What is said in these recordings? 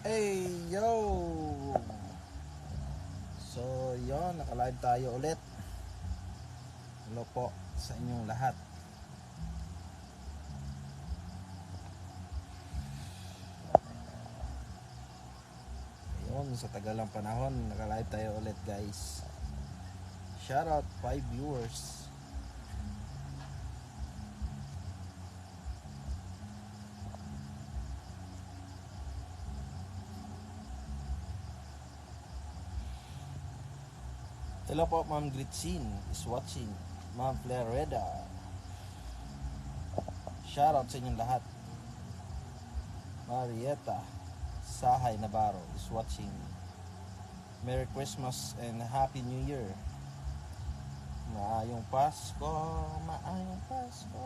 Hey, yo! So, yon, naka-live tayo ulit. Hello po sa inyong lahat. Ayun, sa tagalang panahon, naka-live tayo ulit, guys. Shoutout 5 viewers. Hello po, Ma'am Gritzin is watching. Ma'am Flereda. Shoutout sa inyong lahat. Marietta Sahay Navarro is watching. Merry Christmas and Happy New Year. Maayong Pasko, maayong Pasko.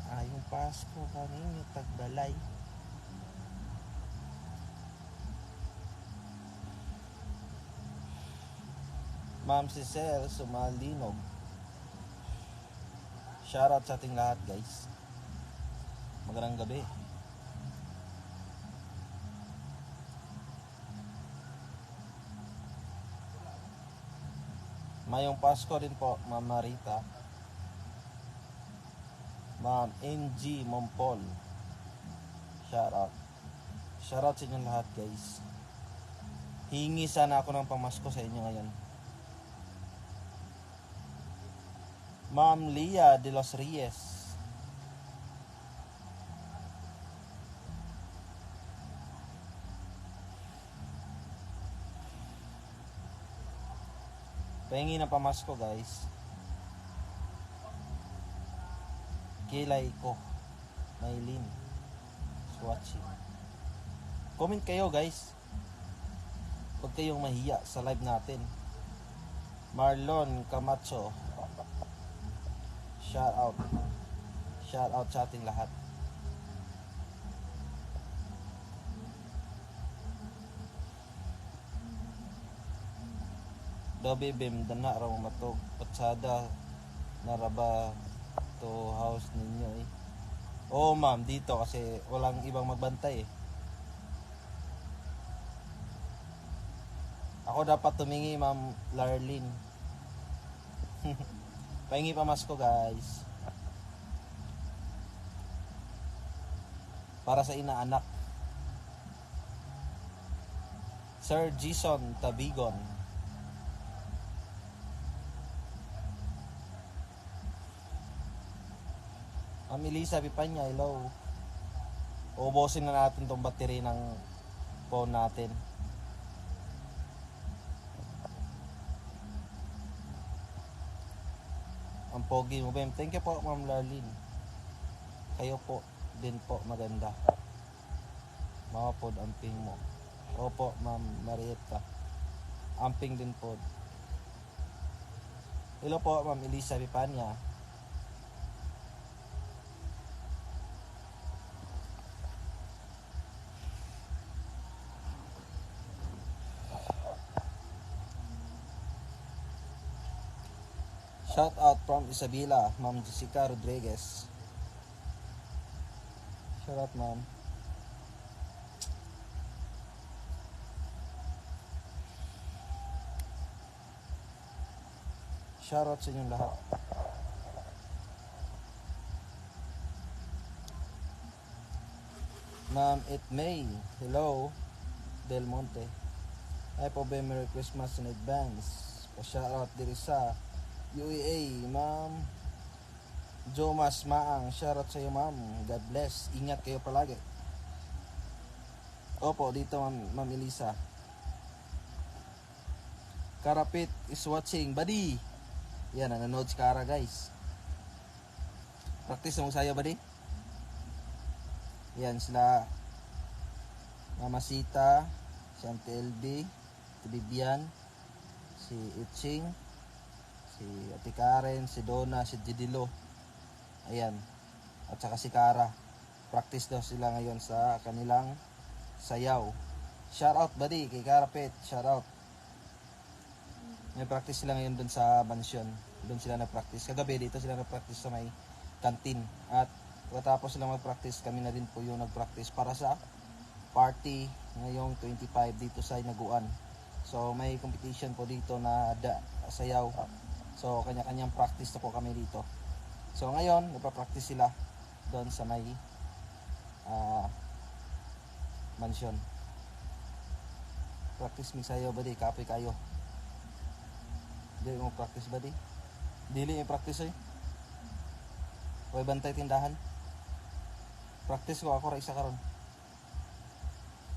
Maayong Pasko kaninyo tagbalay. Ma'am Cicel Sumalinog. Shoutout sa ating lahat, guys. Magandang gabi. Mayong Pasko din po, Ma'am Marita. Ma'am NG Mompol. Shoutout. Shoutout sa inyong lahat, guys. Hingi sana ako ng pamasko sa inyo ngayon. Ma'am Lia de los Reyes. Pahingi ng pamasko, guys. Kilay ko. Maylin. Watching. Comment kayo, guys. Huwag kayong mahiya sa live natin. Marlon Camacho. Shout out. Shout out sa ating lahat. Dobe bim dana raw matog patsada naraba to house ninyo eh. Oo ma'am, dito kasi walang ibang magbantay eh. Ako dapat tumingi, Ma'am Larlene. Pahingi pamasko, guys. Para sa inaanak. Sir Jason Tabigon. Ma'am Elisa Pipanya, hello. Ubusin na natin tong battery ng phone natin. Ang pogi mo, Bem. Thank you po, Ma'am Larlene. Kayo po din po maganda. Mapod amping mo. Opo, Ma'am Marietta. Amping din po. Hello po, Ma'am Elisa Pipanya. Shout out from Isabela, Ma'am Jessica Rodriguez. Shout out, Ma'am. Shout out sa inyong lahat. Ma'am Itmay, hello. Del Monte. Ay po ba, Merry Christmas in advance. Pa-shout out diri sa UEA, Ma'am Jomas Maang. Shout out sa iyo, Ma'am. God bless. Ingat kayo palagi. Opo, dito, Ma'am Elisa. Karapit is watching. Buddy. Yan, nanonood si Kara, guys. Practice na mo sa'yo, buddy. Yan, sila Mama Sita, si Auntie LB, si Bibian, si Itching, si Ate Karen, si Donna, si Didilo. Ayan. At saka si Kara. Practice daw sila ngayon sa kanilang sayaw. Shout out, buddy, kay Karapit. Shout out. May practice sila ngayon dun sa mansyon. Doon sila na-practice. Kagabi dito sila na-practice sa may canteen. At pagkatapos sila mag-practice, kami na din po yung nag-practice para sa party ngayong 25 dito sa Hinaguan. So may competition po dito na sayaw. So kanya-kanyang practice na po kami dito. So ngayon nagpa-practice sila doon sa may mansion. Practice mi sayo badi, kapoy kayo. Dili mo practice badi. Dili mo practice eh. Way bantay tindahan. Practice ko ako ra isa karon.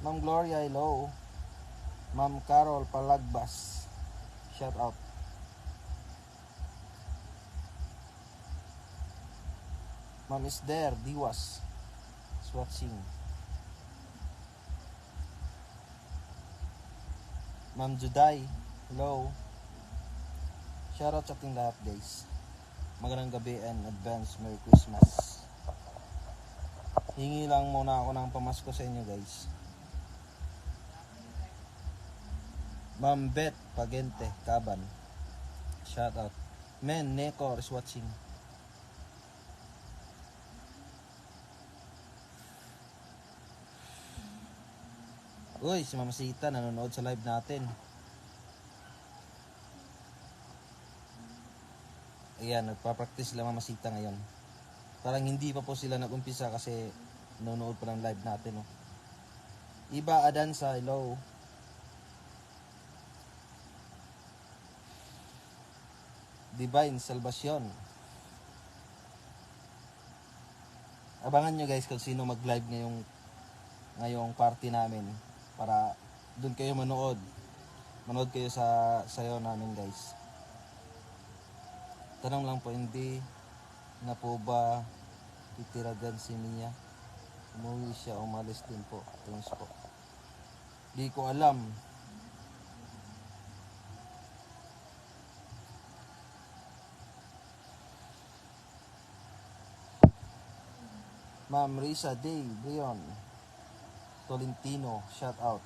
Ma'am Gloria, hello. Ma'am Carol Palagbas, shout out. Ma'am Isder Diwas is watching. Ma'am Juday, hello. Shout out sa ating lahat guys. Magandang gabi and advance Merry Christmas. Hingi lang muna ako ng pamasko sa inyo guys. Ma'am Bet Pagente Kaban, shout out. Men Nekor is watching. Uy, si Mama Sita nanonood sa live natin. Ayan, nagpa-practice sila Mama Sita ngayon. Parang hindi pa po sila nag-umpisa kasi nanonood pa ng live natin. Oh. Iba Adansa, hello. Divine Salvacion. Abangan nyo guys kung sino mag-live ngayong party namin para doon kayo manood. Manood kayo sa sayo namin guys. Tanong lang po, hindi na po ba titiragan si Mia? Umuwi siya, umalis din po. Thanks po. Di ko alam. Ma'am Risa Day, Brion Tolentino, shout out.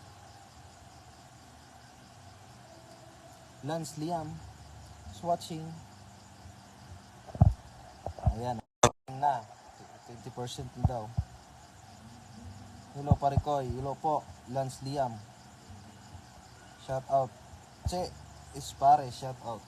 Lance Liam is watching. Ayan na, 20% na daw. Hello Parikoy, hello po Lance Liam, shout out. Che Ispare, shout out.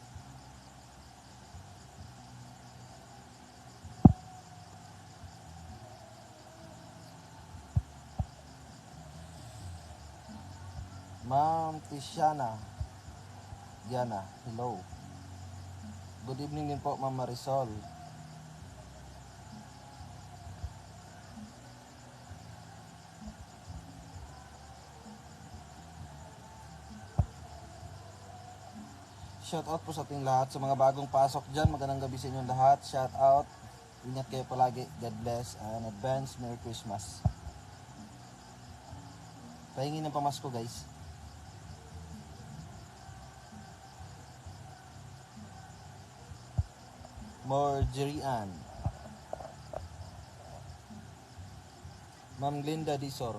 Ma'am Tishana Diana, hello. Good evening din po Ma'am Marisol. Shout out po sa ating lahat, sa mga bagong pasok dyan. Magandang gabi sa inyong lahat. Shout out. Ingat kayo palagi. God bless and advance Merry Christmas. Pahingi ng pamasko guys. Marjorie Ann. Ma'am Glinda Disor.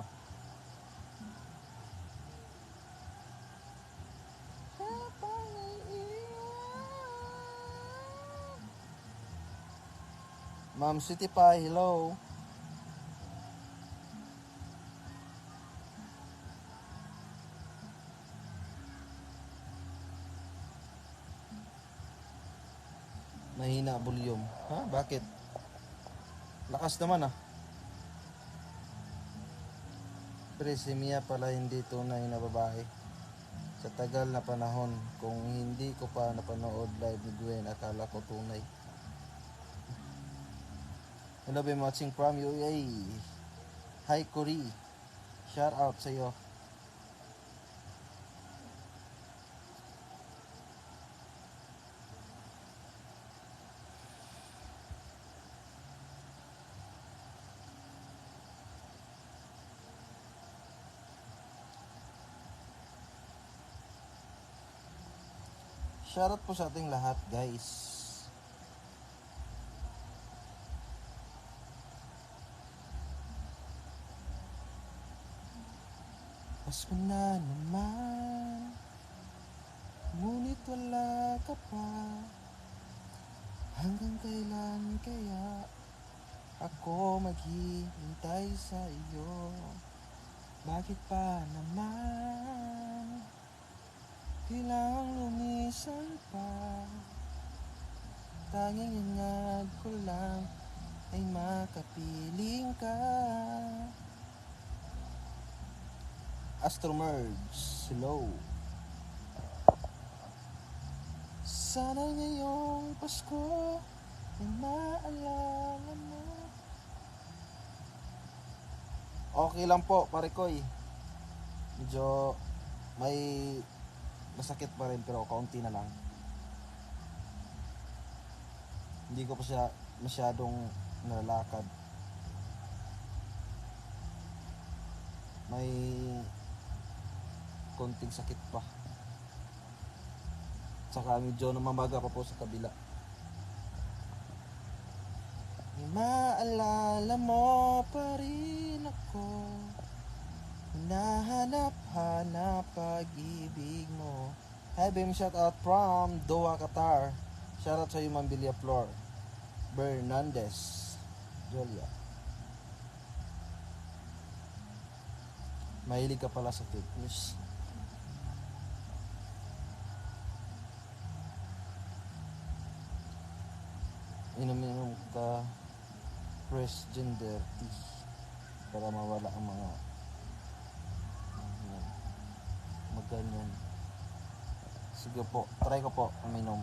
Ma'am City Pie, hello. Mahina volume. Ha? Bakit? Lakas naman ah. Pero si Mia pala hindi tunay na babae. Sa tagal na panahon, kung hindi ko pa napanood live ni Gwen, akala ko tunay. Hello, been watching from UAE. Hi, Cory. Shout out sa iyo. Shoutout po sa ating lahat guys. Pasko na naman, ngunit wala ka pa. Hanggang kailan kaya ako maghihintay sa iyo? Bakit pa naman kailangang lumisan pa? Tanging hangad ko lang ay makapiling ka. Astromerge, slow. Sana ngayong Pasko ay maalala mo. Okay lang po, pare Koy. Medyo may masakit pa rin pero kaunti na lang. Hindi ko pa siya masyadong nalalakad. May konting sakit pa. Saka medyo namamaga pa po sa kabila. Maalala mo pa rin ako. Hinahanap-hanap pag-ibig mo. Hi Bim, shout out from Doha, Qatar. Shout out sa iyo Ma'am Villa Flor Bernandez Julia. Mahilig ka pala sa fake news. Inom ka fresh gender tea para mawala ang mga ganyan. Sige po, try ko po uminom.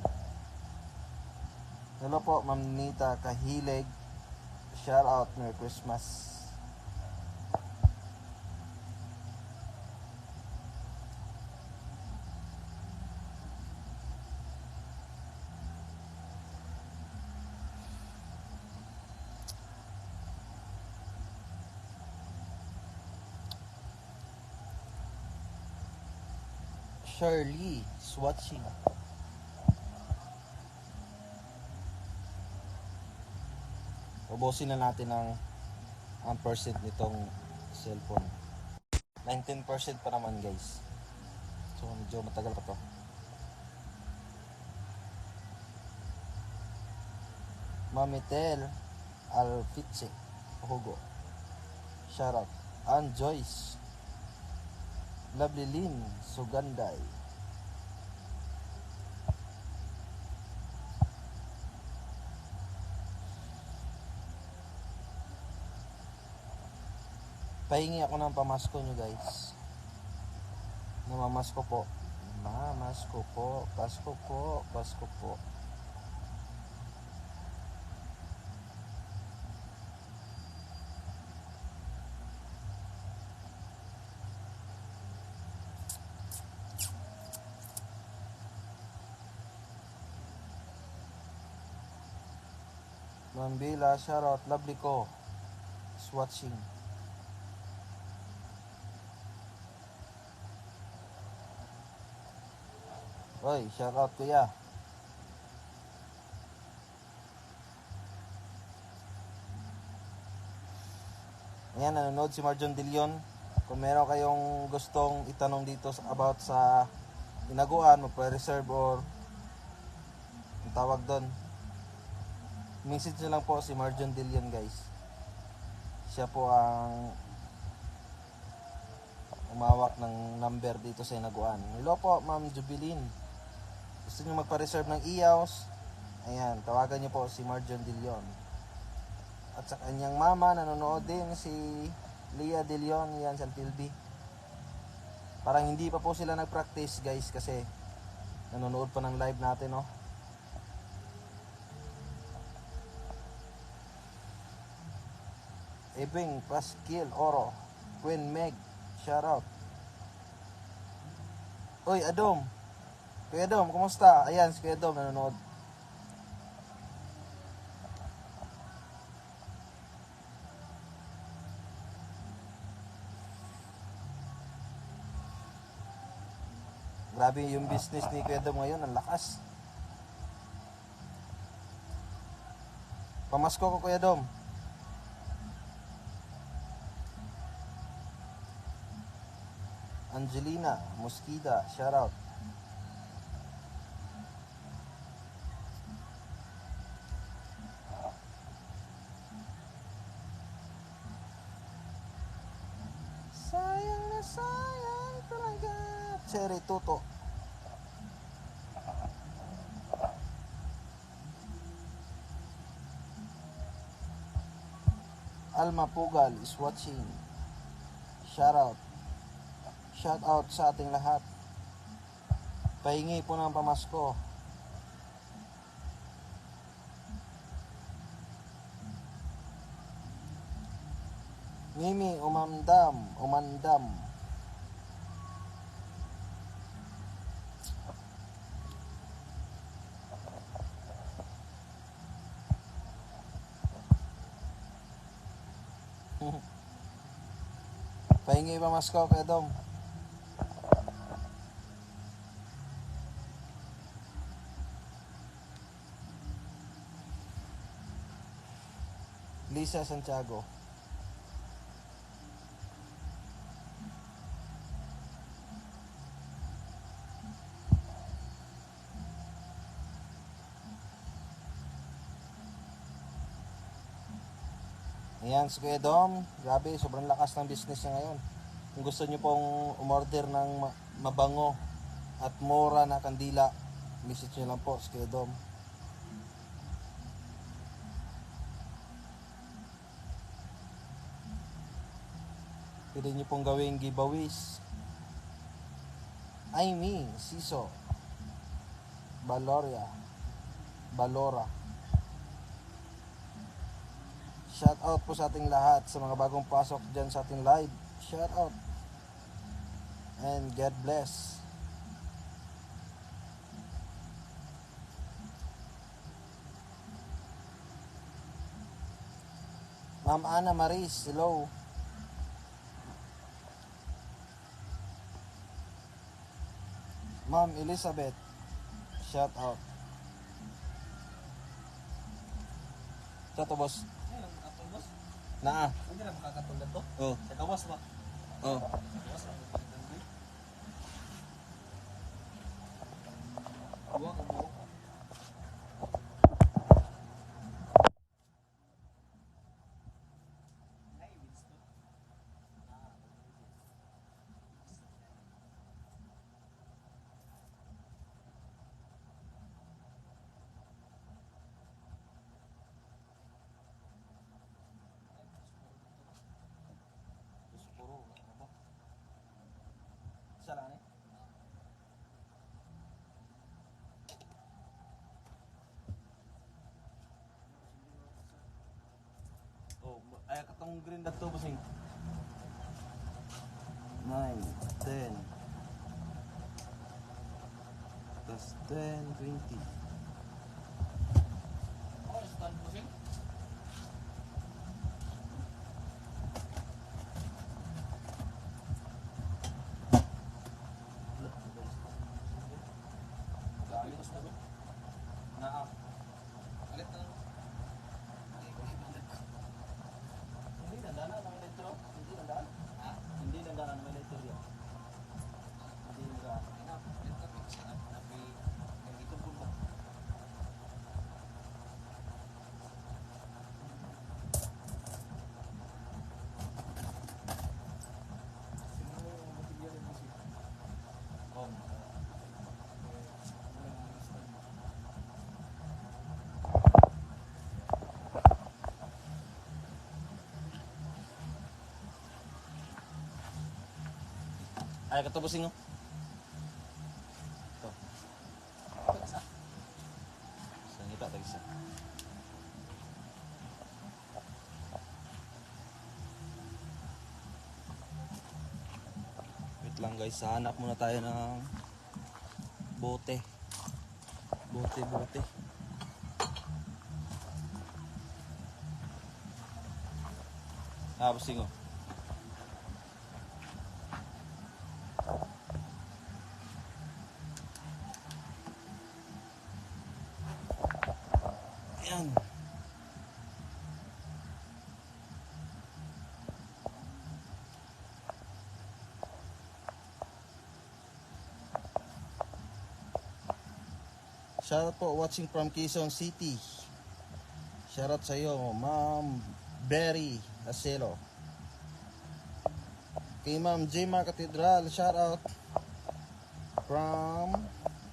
Hello po Ma'am Nita Kahilig, shout out, Merry Christmas. Shirley is watching. Ubusin na natin ang percent nitong cellphone. 19% pa naman guys. So medyo matagal pa to. Mamitel Alfitse Hugo, shout out. And Joyce Lovely Lynn Suganday. Pahingi ako ng pamasko nyo guys. Namamasko po. Mamasko po. Pasko po. Pasko po. Mambila, shoutout, lovely ko is watching. Oy, shoutout kuya. Ayan, nanonood si Marjon De Leon. Kung meron kayong gustong itanong dito about sa Hinaguan, magpa-reserve or ang tawag doon, message nyo lang po si Marjon De Leon guys. Siya po ang umawak ng number dito sa Hinaguan. Hello po Ma'am Jubilin. Gusto nyo magpa-reserve ng iyaws, ayan, tawagan nyo po si Marjon De Leon. At sa kanyang mama, nanonood din si Leah De Leon, yan sa Tilby. Parang hindi pa po sila nag-practice guys kasi nanonood pa ng live natin, no? Ebing, Pasquil, Oro, Queen Meg, shout out. Uy, Adom. Kuya Adom, kumusta? Ayan, si Kuya Adom nanonood. Grabe yung business ni Kuya Adom ngayon, ang lakas. Pamasko ko Kuya Adom. Angelina Mosquida, shout out. sayang talaga. Cherry Toto. Alma Pugal is watching. Shout out. Shout out sa ating lahat. Pahingi po ng pamasko. Mimi, umandam. Pahingi pamasko kay Dom. Lisa Santiago. Ayan, si Kuya Dom, grabe, sobrang lakas ng business niya ngayon. Kung gusto niyo pong umorder ng mabango at mura na kandila, message niyo lang po si Kuya Dom. Pwede niyo pong gawing giveaways. Siso, Balora. Shout out po sa ating lahat, sa mga bagong pasok dyan sa ating live. Shout out. And God bless. Ma'am Ana Maris, hello. Ma'am Elizabeth, shout out. Shout out, boss. Naa. Hindi na makakatulad to. Oh. Sa kawas ba? Oh. Kawas ba? Buwa ka buwa. Isa lang eh. Oh, ay katong green dagto basing. 9, 10. Plus 10, 20. Oh, stand mo sing. Dami ko stand. Naa. Alit na. Hindi nandana ng elektro. Hindi nandaan. Ha? Hindi nandana ng elektro yan. Hindi nandaan. Ina, alit na pag sa napi. Kaya ito po ba? Oh. Ay katubusing oh. Ito. Sa ngita tag isa. Wait lang guys, hanap muna tayo ng bote. Bote. Ah, busing oh. Ayan. Shoutout po watching from Quezon City. Shoutout sa iyo, Ma'am Berry Acelo. Kay Ma'am Jemar Cathedral, shout out from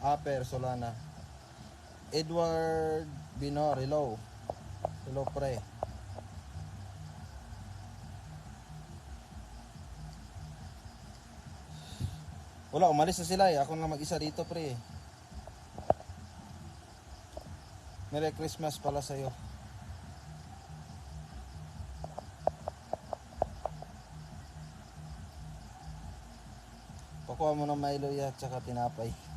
Upper Solana. Edward Binor, hello. Hello pre. Wala, umalis na sila eh. Ako na mag-isa dito pre. Merry Christmas pala sa'yo. Pakuha mo ng Milo ya, tsaka tinapay.